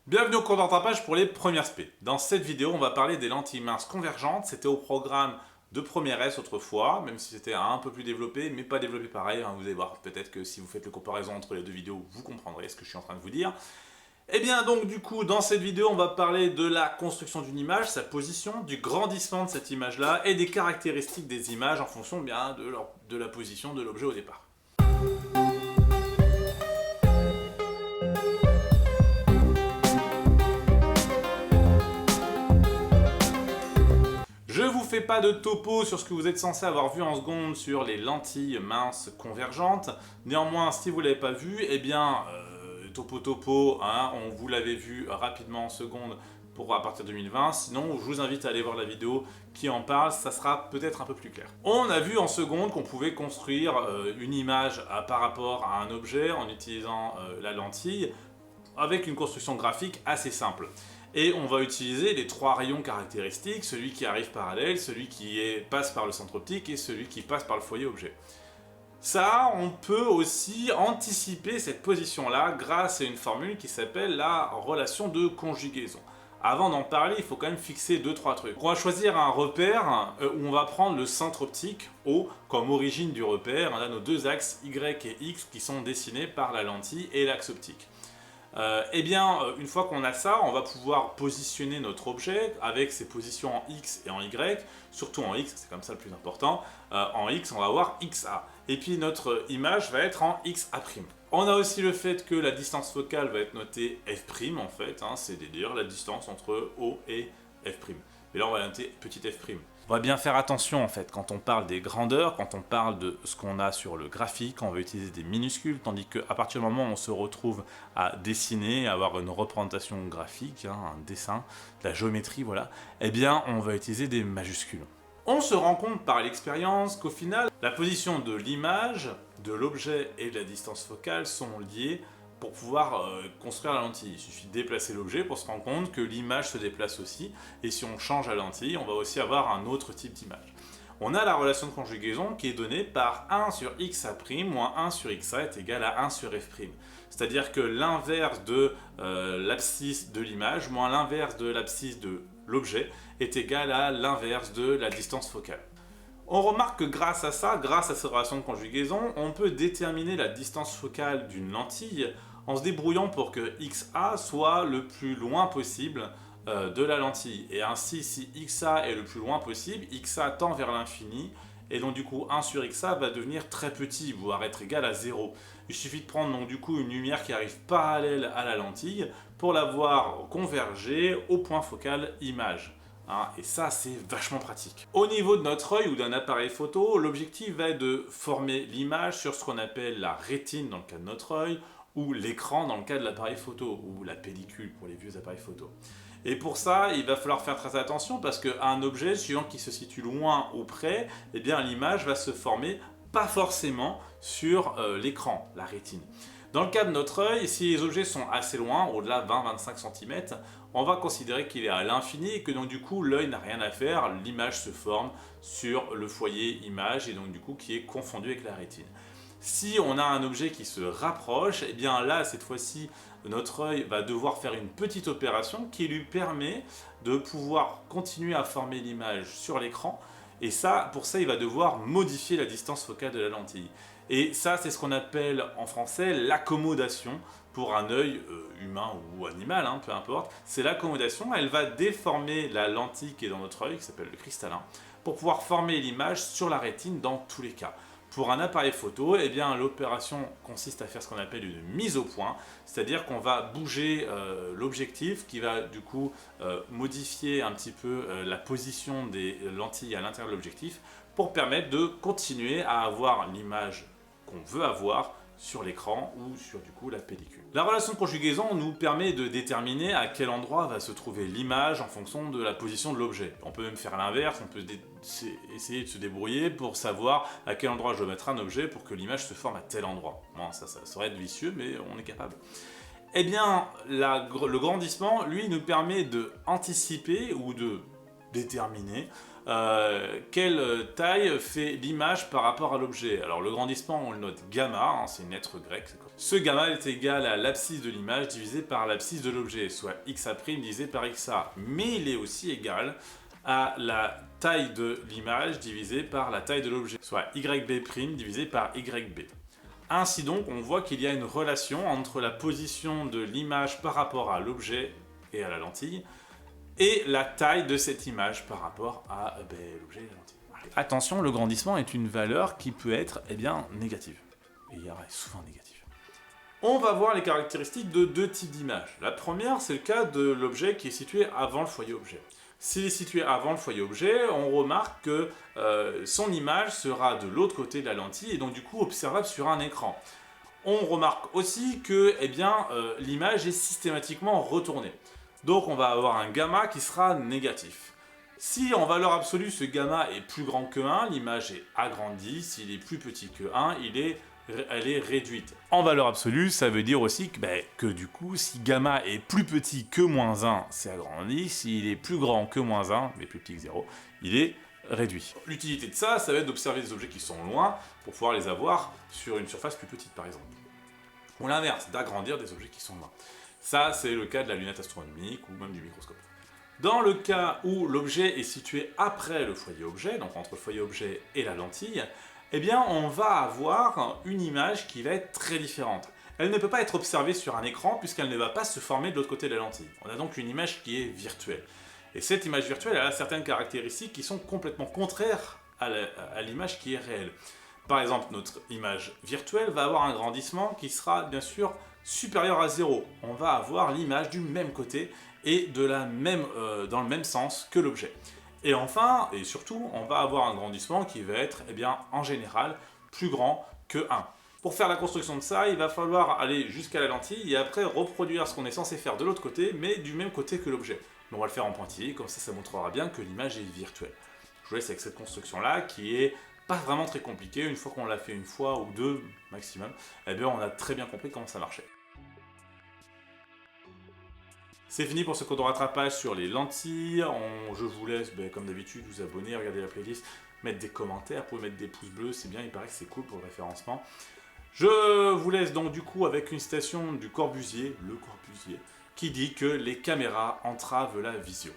Bienvenue au cours de rattrapage pour les premières spé. Dans cette vidéo, on va parler des lentilles minces convergentes. C'était au programme de première S autrefois, même si c'était un peu plus développé, mais pas développé pareil. Vous allez voir, peut-être que si vous faites la comparaison entre les deux vidéos, vous comprendrez ce que je suis en train de vous dire. Et bien donc du coup, dans cette vidéo, on va parler de la construction d'une image, sa position, du grandissement de cette image-là, et des caractéristiques des images en fonction bien de la position de l'objet au départ. Je vous fais pas de topo sur ce que vous êtes censé avoir vu en seconde sur les lentilles minces convergentes. Néanmoins, si vous ne l'avez pas vu, eh bien, topo, hein, on vous l'avait vu rapidement en seconde pour à partir de 2020. Sinon, je vous invite à aller voir la vidéo qui en parle, ça sera peut-être un peu plus clair. On a vu en seconde qu'on pouvait construire une image par rapport à un objet en utilisant la lentille avec une construction graphique assez simple. Et on va utiliser les trois rayons caractéristiques, celui qui arrive parallèle, celui qui passe par le centre optique et celui qui passe par le foyer objet. Ça, on peut aussi anticiper cette position-là grâce à une formule qui s'appelle la relation de conjugaison. Avant d'en parler, il faut quand même fixer 2-3 trucs. On va choisir un repère où on va prendre le centre optique, O, comme origine du repère. On a nos deux axes Y et X qui sont dessinés par la lentille et l'axe optique. Une fois qu'on a ça, on va pouvoir positionner notre objet avec ses positions en X et en Y, surtout en X, c'est comme ça le plus important. En X, on va avoir XA. Et puis notre image va être en XA'. On a aussi le fait que la distance focale va être notée F' en fait, hein, c'est d'ailleurs la distance entre O et F'. Et là, on va noter petit f'. On va bien faire attention en fait quand on parle des grandeurs, quand on parle de ce qu'on a sur le graphique, on va utiliser des minuscules, tandis qu'à partir du moment où on se retrouve à dessiner, à avoir une représentation graphique, hein, un dessin, de la géométrie, voilà, eh bien on va utiliser des majuscules. On se rend compte par l'expérience qu'au final, la position de l'image, de l'objet et de la distance focale sont liées pour pouvoir construire la lentille. Il suffit de déplacer l'objet pour se rendre compte que l'image se déplace aussi, et si on change la lentille, on va aussi avoir un autre type d'image. On a la relation de conjugaison qui est donnée par 1 sur xa' moins 1 sur xa est égal à 1 sur f'. C'est-à-dire que l'inverse de l'abscisse de l'image moins l'inverse de l'abscisse de l'objet est égal à l'inverse de la distance focale. On remarque que grâce à ça, grâce à cette relation de conjugaison, on peut déterminer la distance focale d'une lentille en se débrouillant pour que XA soit le plus loin possible de la lentille. Et ainsi, si XA est le plus loin possible, XA tend vers l'infini, et donc du coup 1 sur XA va devenir très petit, voire être égal à 0. Il suffit de prendre donc du coup une lumière qui arrive parallèle à la lentille pour la voir converger au point focal image. Et ça, c'est vachement pratique. Au niveau de notre œil ou d'un appareil photo, l'objectif va être de former l'image sur ce qu'on appelle la rétine dans le cas de notre œil, ou l'écran dans le cas de l'appareil photo, ou la pellicule pour les vieux appareils photo. Et pour ça, il va falloir faire très attention parce qu'un objet, suivant qu'il se situe loin ou près, eh bien l'image va se former pas forcément sur l'écran, la rétine. Dans le cas de notre œil, si les objets sont assez loin, au-delà de 20-25 cm, on va considérer qu'il est à l'infini et que donc du coup l'œil n'a rien à faire, l'image se forme sur le foyer image et donc du coup qui est confondu avec la rétine. Si on a un objet qui se rapproche, et bien là cette fois-ci notre œil va devoir faire une petite opération qui lui permet de pouvoir continuer à former l'image sur l'écran. Et ça, pour ça, il va devoir modifier la distance focale de la lentille. Et ça, c'est ce qu'on appelle en français l'accommodation pour un œil humain ou animal, hein, peu importe. C'est l'accommodation, elle va déformer la lentille qui est dans notre œil, qui s'appelle le cristallin, pour pouvoir former l'image sur la rétine dans tous les cas. Pour un appareil photo, eh bien, l'opération consiste à faire ce qu'on appelle une mise au point, c'est-à-dire qu'on va bouger l'objectif qui va du coup modifier un petit peu la position des lentilles à l'intérieur de l'objectif pour permettre de continuer à avoir l'image qu'on veut avoir sur l'écran ou sur du coup la pellicule. La relation de conjugaison nous permet de déterminer à quel endroit va se trouver l'image en fonction de la position de l'objet. On peut même faire l'inverse, on peut essayer de se débrouiller pour savoir à quel endroit je dois mettre un objet pour que l'image se forme à tel endroit. Bon, ça serait être vicieux, mais on est capable. Eh bien, le grandissement, lui, nous permet de anticiper ou de déterminer quelle taille fait l'image par rapport à l'objet. Alors le grandissement, on le note gamma, hein, c'est une lettre grecque. Ce gamma est égal à l'abscisse de l'image divisé par l'abscisse de l'objet, soit xa' divisé par xa. Mais il est aussi égal à la taille de l'image divisée par la taille de l'objet, soit yb' divisé par yb. Ainsi donc, on voit qu'il y a une relation entre la position de l'image par rapport à l'objet et à la lentille, et la taille de cette image par rapport à l'objet et la lentille. Attention, le grandissement est une valeur qui peut être négative. Et il y aura souvent négatif. On va voir les caractéristiques de deux types d'images. La première, c'est le cas de l'objet qui est situé avant le foyer objet. S'il est situé avant le foyer objet, on remarque que son image sera de l'autre côté de la lentille et donc du coup observable sur un écran. On remarque aussi que l'image est systématiquement retournée. Donc on va avoir un gamma qui sera négatif. Si en valeur absolue ce gamma est plus grand que 1, l'image est agrandie. S'il est plus petit que 1, elle est réduite. En valeur absolue, ça veut dire aussi que du coup, si gamma est plus petit que moins 1, c'est agrandi. S'il est plus grand que moins 1, mais plus petit que 0, il est réduit. L'utilité de ça va être d'observer des objets qui sont loin pour pouvoir les avoir sur une surface plus petite, par exemple. Ou l'inverse, d'agrandir des objets qui sont loin. Ça, c'est le cas de la lunette astronomique ou même du microscope. Dans le cas où l'objet est situé après le foyer objet, donc entre le foyer objet et la lentille, on va avoir une image qui va être très différente. Elle ne peut pas être observée sur un écran puisqu'elle ne va pas se former de l'autre côté de la lentille. On a donc une image qui est virtuelle. Et cette image virtuelle, elle a certaines caractéristiques qui sont complètement contraires à l'image qui est réelle. Par exemple, notre image virtuelle va avoir un grandissement qui sera bien sûr supérieur à 0. On va avoir l'image du même côté et dans le même sens que l'objet. Et enfin, et surtout, on va avoir un grandissement qui va être, en général, plus grand que 1. Pour faire la construction de ça, il va falloir aller jusqu'à la lentille et après reproduire ce qu'on est censé faire de l'autre côté, mais du même côté que l'objet. On va le faire en pointillé, comme ça montrera bien que l'image est virtuelle. Je vous laisse avec cette construction-là qui est pas vraiment très compliquée. Une fois qu'on l'a fait une fois ou deux maximum, on a très bien compris comment ça marchait. C'est fini pour ce cours de rattrapage sur les lentilles. Je vous laisse, comme d'habitude, vous abonner, regarder la playlist, mettre des commentaires, vous pouvez mettre des pouces bleus, c'est bien, il paraît que c'est cool pour le référencement. Je vous laisse donc du coup avec une citation du Corbusier, le Corbusier, qui dit que les caméras entravent la vision.